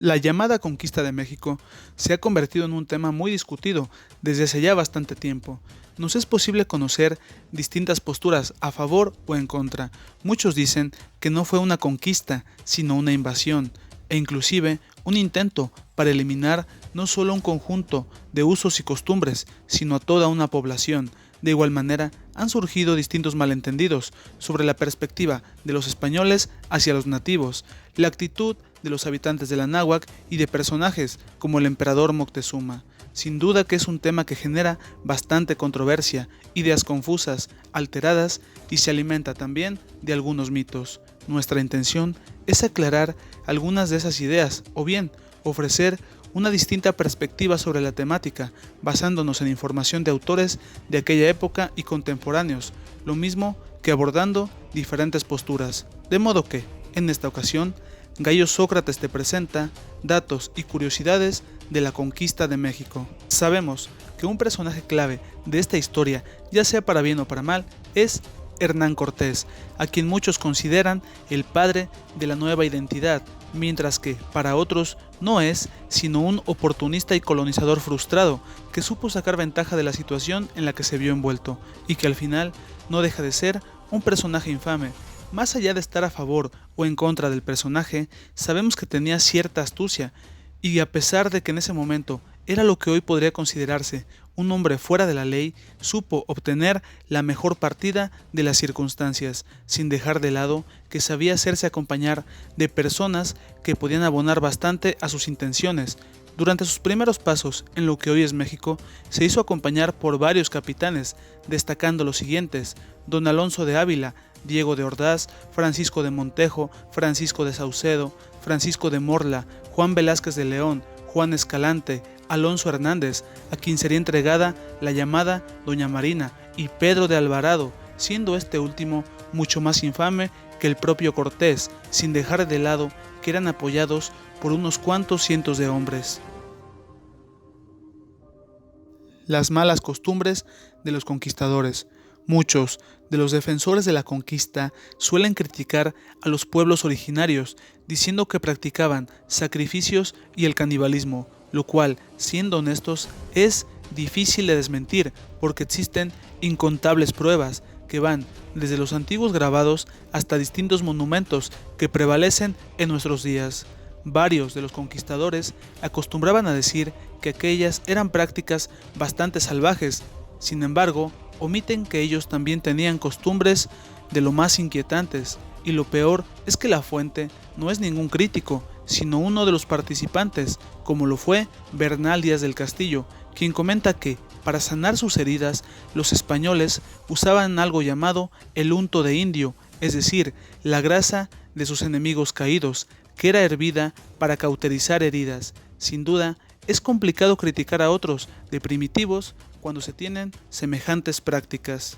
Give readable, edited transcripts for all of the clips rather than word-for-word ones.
La llamada conquista de México se ha convertido en un tema muy discutido desde hace ya bastante tiempo. Nos es posible conocer distintas posturas a favor o en contra. Muchos dicen que no fue una conquista, sino una invasión, e inclusive un intento para eliminar no solo un conjunto de usos y costumbres, sino a toda una población. De igual manera, han surgido distintos malentendidos sobre la perspectiva de los españoles hacia los nativos, la actitud de los habitantes de la náhuac y de personajes como el emperador Moctezuma. Sin duda que es un tema que genera bastante controversia, ideas confusas, alteradas y se alimenta también de algunos mitos. Nuestra intención es aclarar algunas de esas ideas o bien ofrecer una distinta perspectiva sobre la temática, basándonos en información de autores de aquella época y contemporáneos, lo mismo que abordando diferentes posturas. De modo que, en esta ocasión, Gallo Sócrates te presenta datos y curiosidades de la conquista de México. Sabemos que un personaje clave de esta historia, ya sea para bien o para mal, es Hernán Cortés, a quien muchos consideran el padre de la nueva identidad, mientras que para otros no es sino un oportunista y colonizador frustrado que supo sacar ventaja de la situación en la que se vio envuelto y que al final no deja de ser un personaje infame. Más allá de estar a favor o en contra del personaje, sabemos que tenía cierta astucia y a pesar de que en ese momento era lo que hoy podría considerarse un hombre fuera de la ley, supo obtener la mejor partida de las circunstancias, sin dejar de lado que sabía hacerse acompañar de personas que podían abonar bastante a sus intenciones. Durante sus primeros pasos en lo que hoy es México, se hizo acompañar por varios capitanes, destacando los siguientes: Don Alonso de Ávila, Diego de Ordaz, Francisco de Montejo, Francisco de Saucedo, Francisco de Morla, Juan Velázquez de León, Juan Escalante, Alonso Hernández, a quien sería entregada la llamada Doña Marina, y Pedro de Alvarado, siendo este último mucho más infame que el propio Cortés, sin dejar de lado que eran apoyados por unos cuantos cientos de hombres. Las malas costumbres de los conquistadores. Muchos de los defensores de la conquista suelen criticar a los pueblos originarios, diciendo que practicaban sacrificios y el canibalismo, lo cual, siendo honestos, es difícil de desmentir porque existen incontables pruebas que van desde los antiguos grabados hasta distintos monumentos que prevalecen en nuestros días. Varios de los conquistadores acostumbraban a decir que aquellas eran prácticas bastante salvajes. Sin embargo, omiten que ellos también tenían costumbres de lo más inquietantes, y lo peor es que la fuente no es ningún crítico, sino uno de los participantes, como lo fue Bernal Díaz del Castillo, quien comenta que, para sanar sus heridas, los españoles usaban algo llamado el unto de indio, es decir, la grasa de sus enemigos caídos, que era hervida para cauterizar heridas. Sin duda, es complicado criticar a otros de primitivos cuando se tienen semejantes prácticas.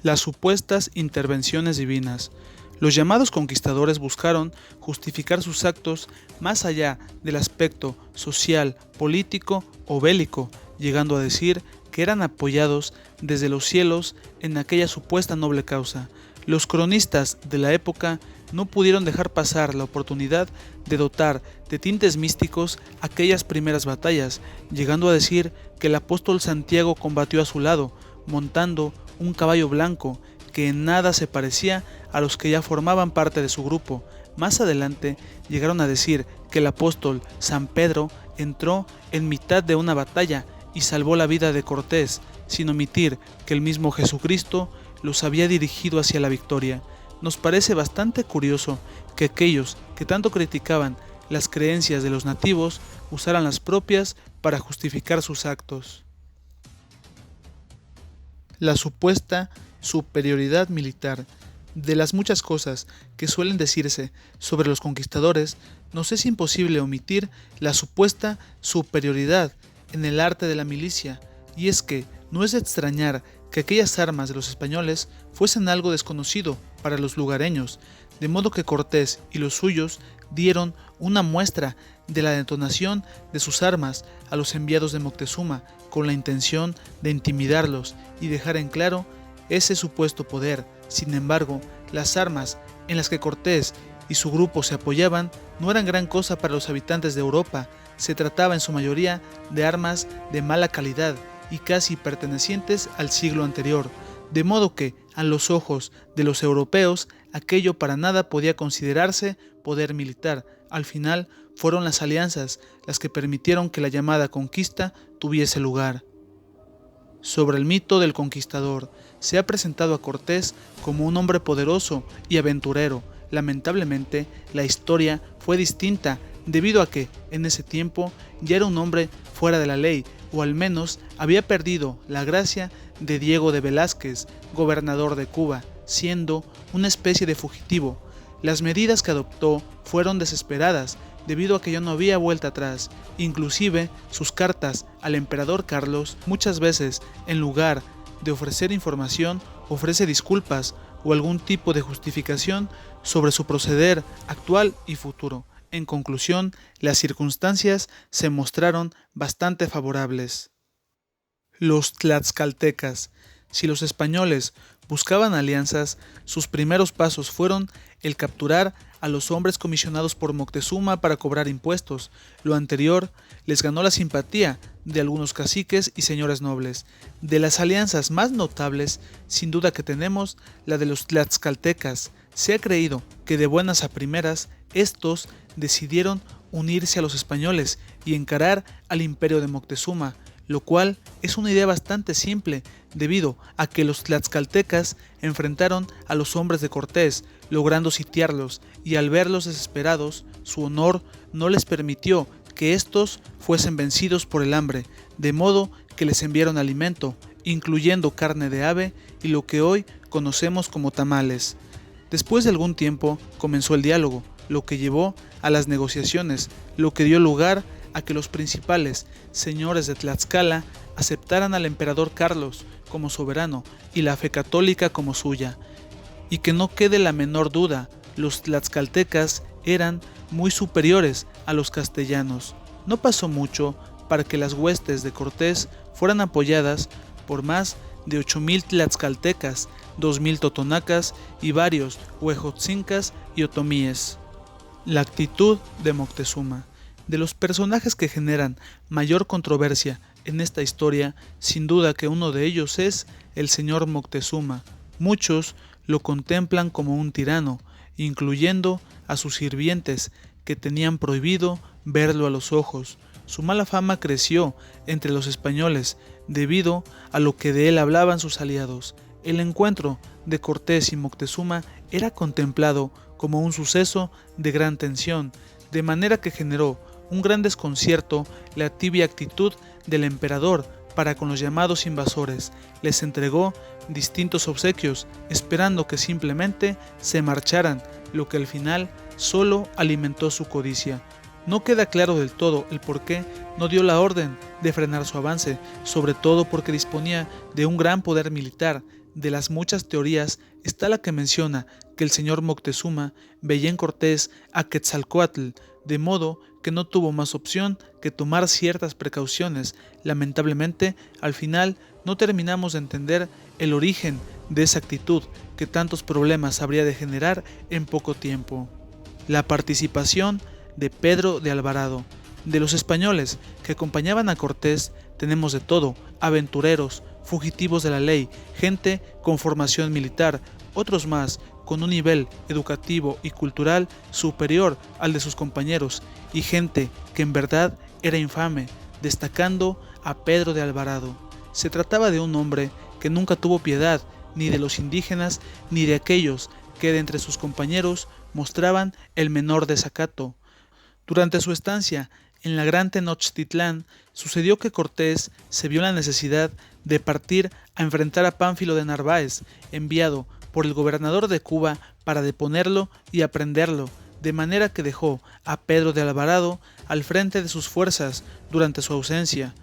Las supuestas intervenciones divinas. Los llamados conquistadores buscaron justificar sus actos más allá del aspecto social, político o bélico, llegando a decir que eran apoyados desde los cielos en aquella supuesta noble causa. Los cronistas de la época no pudieron dejar pasar la oportunidad de dotar de tintes místicos aquellas primeras batallas, llegando a decir que el apóstol Santiago combatió a su lado, montando un caballo blanco que en nada se parecía a los que ya formaban parte de su grupo. Más adelante llegaron a decir que el apóstol San Pedro entró en mitad de una batalla y salvó la vida de Cortés, sin omitir que el mismo Jesucristo los había dirigido hacia la victoria. Nos parece bastante curioso que aquellos que tanto criticaban las creencias de los nativos usaran las propias para justificar sus actos. La supuesta superioridad militar. De las muchas cosas que suelen decirse sobre los conquistadores, nos es imposible omitir la supuesta superioridad en el arte de la milicia, y es que no es de extrañar que aquellas armas de los españoles fuesen algo desconocido para los lugareños, de modo que Cortés y los suyos dieron una muestra de la detonación de sus armas a los enviados de Moctezuma con la intención de intimidarlos y dejar en claro ese supuesto poder. Sin embargo, las armas en las que Cortés y su grupo se apoyaban no eran gran cosa para los habitantes de Europa. Se trataba en su mayoría de armas de mala calidad y casi pertenecientes al siglo anterior, de modo que, a los ojos de los europeos, aquello para nada podía considerarse poder militar. Al final, fueron las alianzas las que permitieron que la llamada conquista tuviese lugar. Sobre el mito del conquistador, se ha presentado a Cortés como un hombre poderoso y aventurero. Lamentablemente, la historia fue distinta debido a que, en ese tiempo, ya era un hombre fuera de la ley, o al menos había perdido la gracia de Diego de Velázquez, gobernador de Cuba, siendo una especie de fugitivo. Las medidas que adoptó fueron desesperadas, debido a que ya no había vuelta atrás. Inclusive, sus cartas al emperador Carlos, muchas veces, en lugar de ofrecer información, ofrece disculpas o algún tipo de justificación sobre su proceder actual y futuro. En conclusión, las circunstancias se mostraron bastante favorables. Los tlaxcaltecas. Si los españoles buscaban alianzas, sus primeros pasos fueron el capturar a los hombres comisionados por Moctezuma para cobrar impuestos. Lo anterior les ganó la simpatía de algunos caciques y señores nobles. De las alianzas más notables, sin duda que tenemos la de los tlaxcaltecas. Se ha creído que de buenas a primeras, estos decidieron unirse a los españoles y encarar al imperio de Moctezuma, lo cual es una idea bastante simple, debido a que los tlaxcaltecas enfrentaron a los hombres de Cortés, logrando sitiarlos, y al verlos desesperados, su honor no les permitió que estos fuesen vencidos por el hambre, de modo que les enviaron alimento, incluyendo carne de ave y lo que hoy conocemos como tamales. Después de algún tiempo comenzó el diálogo, lo que llevó a las negociaciones, lo que dio lugar a que los principales señores de Tlaxcala aceptaran al emperador Carlos como soberano y la fe católica como suya. Y que no quede la menor duda, los tlaxcaltecas eran muy superiores a los castellanos. No pasó mucho para que las huestes de Cortés fueran apoyadas por más de 8,000 tlaxcaltecas, 2,000 totonacas y varios huejotzincas y otomíes. La actitud de Moctezuma. De los personajes que generan mayor controversia en esta historia, sin duda que uno de ellos es el señor Moctezuma. Muchos lo contemplan como un tirano, incluyendo a sus sirvientes, que tenían prohibido verlo a los ojos. Su mala fama creció entre los españoles debido a lo que de él hablaban sus aliados. El encuentro de Cortés y Moctezuma era contemplado como un suceso de gran tensión, de manera que generó un gran desconcierto la tibia actitud del emperador para con los llamados invasores. Les entregó distintos obsequios, esperando que simplemente se marcharan, lo que al final solo alimentó su codicia. No queda claro del todo el por qué no dio la orden de frenar su avance, sobre todo porque disponía de un gran poder militar. De las muchas teorías está la que menciona que el señor Moctezuma veía en Cortés a Quetzalcóatl, de modo que no tuvo más opción que tomar ciertas precauciones. Lamentablemente, al final no terminamos de entender el origen de esa actitud que tantos problemas habría de generar en poco tiempo. La participación de Pedro de Alvarado. De los españoles que acompañaban a Cortés tenemos de todo: aventureros, fugitivos de la ley, gente con formación militar, otros más con un nivel educativo y cultural superior al de sus compañeros, y gente que en verdad era infame, destacando a Pedro de Alvarado. Se trataba de un hombre que nunca tuvo piedad ni de los indígenas ni de aquellos que de entre sus compañeros mostraban el menor desacato. Durante su estancia en la Gran Tenochtitlán, sucedió que Cortés se vio la necesidad de partir a enfrentar a Pánfilo de Narváez, enviado por el gobernador de Cuba para deponerlo y aprenderlo, de manera que dejó a Pedro de Alvarado al frente de sus fuerzas durante su ausencia.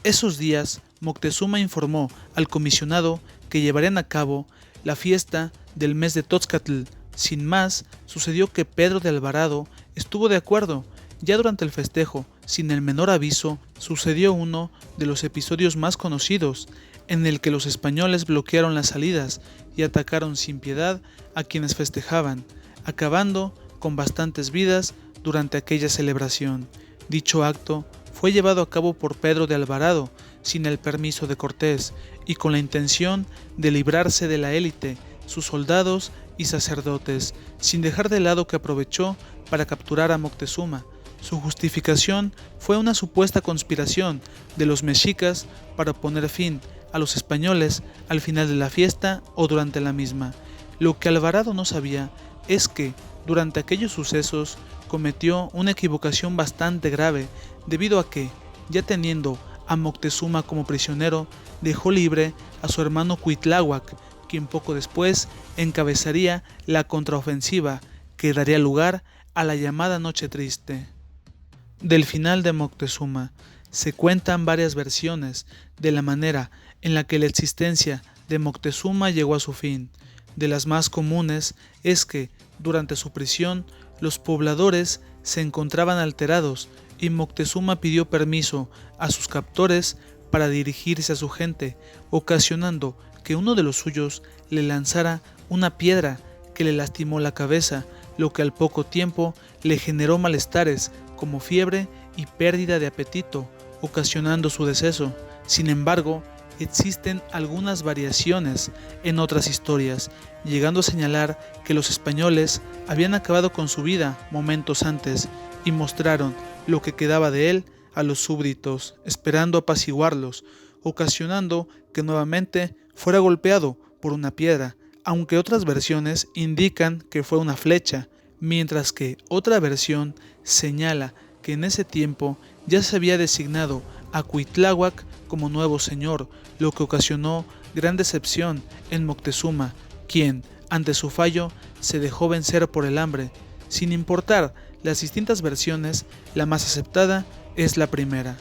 Esos días, Moctezuma informó al comisionado que llevarían a cabo la fiesta del mes de Tótzcatl. Sin más, sucedió que Pedro de Alvarado estuvo de acuerdo. Ya durante el festejo, sin el menor aviso, sucedió uno de los episodios más conocidos, en el que los españoles bloquearon las salidas y atacaron sin piedad a quienes festejaban, acabando con bastantes vidas durante aquella celebración. Dicho acto fue llevado a cabo por Pedro de Alvarado sin el permiso de Cortés y con la intención de librarse de la élite, sus soldados y sacerdotes, sin dejar de lado que aprovechó para capturar a Moctezuma. Su justificación fue una supuesta conspiración de los mexicas para poner fin a los españoles al final de la fiesta o durante la misma. Lo que Alvarado no sabía es que, durante aquellos sucesos, cometió una equivocación bastante grave, debido a que, ya teniendo a Moctezuma como prisionero, dejó libre a su hermano Cuitláhuac, quien poco después encabezaría la contraofensiva que daría lugar a la llamada Noche Triste. Del final de Moctezuma se cuentan varias versiones de la manera en la que la existencia de Moctezuma llegó a su fin. De las más comunes es que, durante su prisión, los pobladores se encontraban alterados y Moctezuma pidió permiso a sus captores para dirigirse a su gente, ocasionando que uno de los suyos le lanzara una piedra que le lastimó la cabeza, lo que al poco tiempo le generó malestares como fiebre y pérdida de apetito, ocasionando su deceso. Sin embargo, existen algunas variaciones en otras historias, llegando a señalar que los españoles habían acabado con su vida momentos antes y mostraron lo que quedaba de él a los súbditos, esperando apaciguarlos, ocasionando que nuevamente fuera golpeado por una piedra, aunque otras versiones indican que fue una flecha, mientras que otra versión señala que en ese tiempo ya se había designado a Cuitláhuac como nuevo señor, lo que ocasionó gran decepción en Moctezuma, quien, ante su fallo, se dejó vencer por el hambre. Sin importar las distintas versiones, la más aceptada es la primera,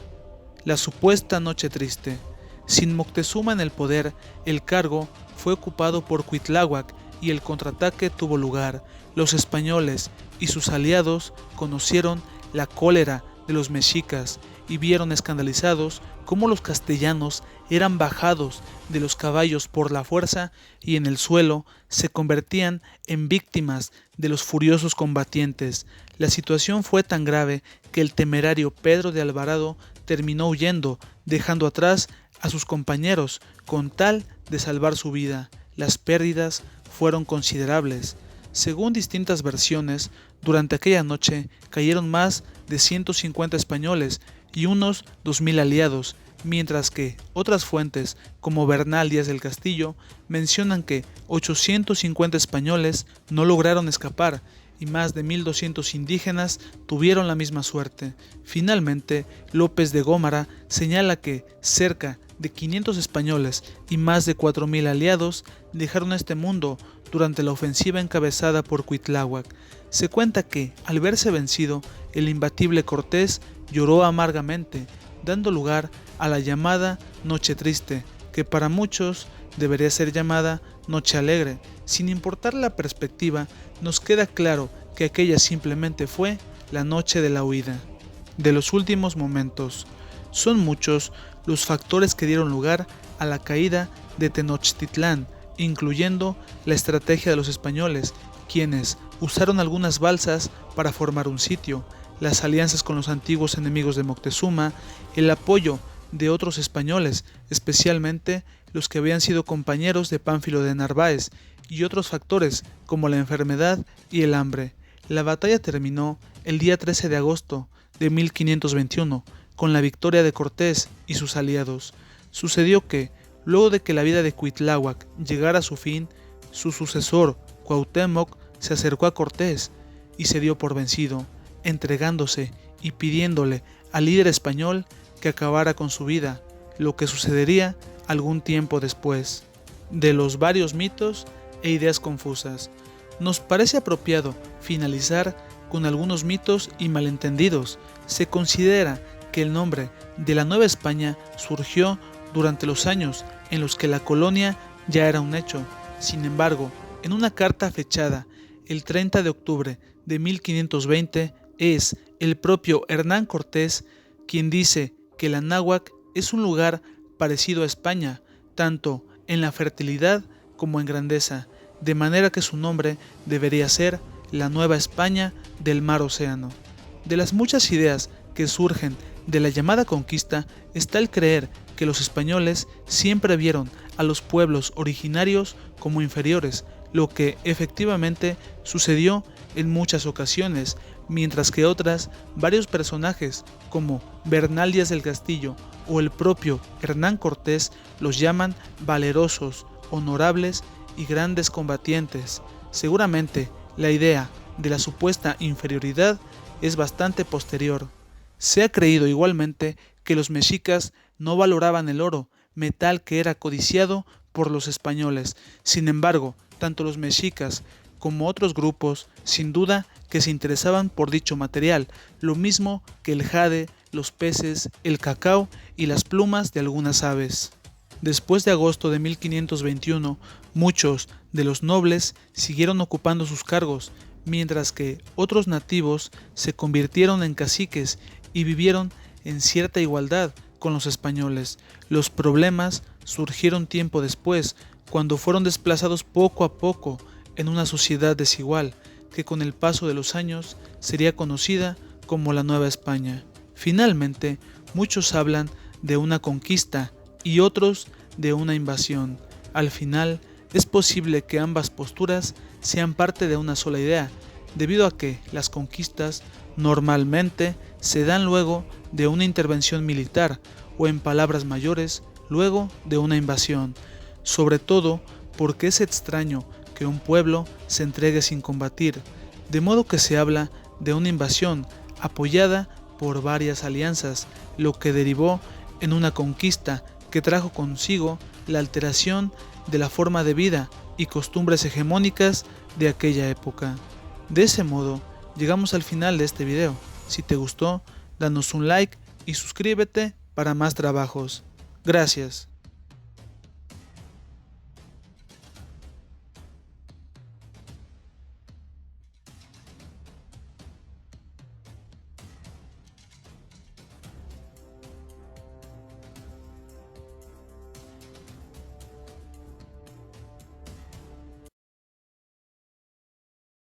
la supuesta Noche Triste. Sin Moctezuma en el poder, el cargo fue ocupado por Cuitláhuac y el contraataque tuvo lugar. Los españoles y sus aliados conocieron la cólera de los mexicas y vieron escandalizados cómo los castellanos eran bajados de los caballos por la fuerza y en el suelo se convertían en víctimas de los furiosos combatientes. La situación fue tan grave que el temerario Pedro de Alvarado terminó huyendo, dejando atrás a sus compañeros con tal de salvar su vida. Las pérdidas fueron considerables. Según distintas versiones, durante aquella noche cayeron más de 150 españoles y unos 2.000 aliados, mientras que otras fuentes, como Bernal Díaz del Castillo, mencionan que 850 españoles no lograron escapar y más de 1.200 indígenas tuvieron la misma suerte. Finalmente, López de Gómara señala que cerca de 500 españoles y más de 4.000 aliados dejaron este mundo durante la ofensiva encabezada por Cuitláhuac. Se cuenta que, al verse vencido, el imbatible Cortés lloró amargamente, dando lugar a la llamada Noche Triste, que para muchos debería ser llamada Noche Alegre. Sin importar la perspectiva, nos queda claro que aquella simplemente fue la noche de la huida. De los últimos momentos, son muchos los factores que dieron lugar a la caída de Tenochtitlán, incluyendo la estrategia de los españoles, quienes usaron algunas balsas para formar un sitio, las alianzas con los antiguos enemigos de Moctezuma, el apoyo de otros españoles, especialmente los que habían sido compañeros de Pánfilo de Narváez, y otros factores como la enfermedad y el hambre. La batalla terminó el día 13 de agosto de 1521, con la victoria de Cortés y sus aliados. Sucedió que, luego de que la vida de Cuitláhuac llegara a su fin, su sucesor, Cuauhtémoc, se acercó a Cortés y se dio por vencido, entregándose y pidiéndole al líder español que acabara con su vida, lo que sucedería algún tiempo después. De los varios mitos e ideas confusas, nos parece apropiado finalizar con algunos mitos y malentendidos. Se considera que el nombre de la Nueva España surgió durante los años en los que la colonia ya era un hecho. Sin embargo, en una carta fechada el 30 de octubre de 1520, es el propio Hernán Cortés quien dice que la náhuac es un lugar parecido a España, tanto en la fertilidad como en grandeza, de manera que su nombre debería ser la Nueva España del Mar Océano. De las muchas ideas que surgen de la llamada conquista está el creer que los españoles siempre vieron a los pueblos originarios como inferiores, lo que efectivamente sucedió en muchas ocasiones, mientras que otras, varios personajes como Bernal Díaz del Castillo o el propio Hernán Cortés los llaman valerosos, honorables y grandes combatientes. Seguramente la idea de la supuesta inferioridad es bastante posterior. Se ha creído igualmente que los mexicas no valoraban el oro, metal que era codiciado por los españoles. Sin embargo, tanto los mexicas como otros grupos, sin duda que se interesaban por dicho material, lo mismo que el jade, los peces, el cacao y las plumas de algunas aves. Después de agosto de 1521, muchos de los nobles siguieron ocupando sus cargos, mientras que otros nativos se convirtieron en caciques y vivieron en cierta igualdad con los españoles. Los problemas surgieron tiempo después, cuando fueron desplazados poco a poco en una sociedad desigual, que con el paso de los años sería conocida como la Nueva España. Finalmente, muchos hablan de una conquista y otros de una invasión. Al final, es posible que ambas posturas sean parte de una sola idea, debido a que las conquistas normalmente se dan luego de una intervención militar o, en palabras mayores, luego de una invasión, sobre todo porque es extraño que un pueblo se entregue sin combatir, de modo que se habla de una invasión apoyada por varias alianzas, lo que derivó en una conquista que trajo consigo la alteración de la forma de vida y costumbres hegemónicas de aquella época. De ese modo, llegamos al final de este video. Si te gustó, danos un like y suscríbete para más trabajos. Gracias.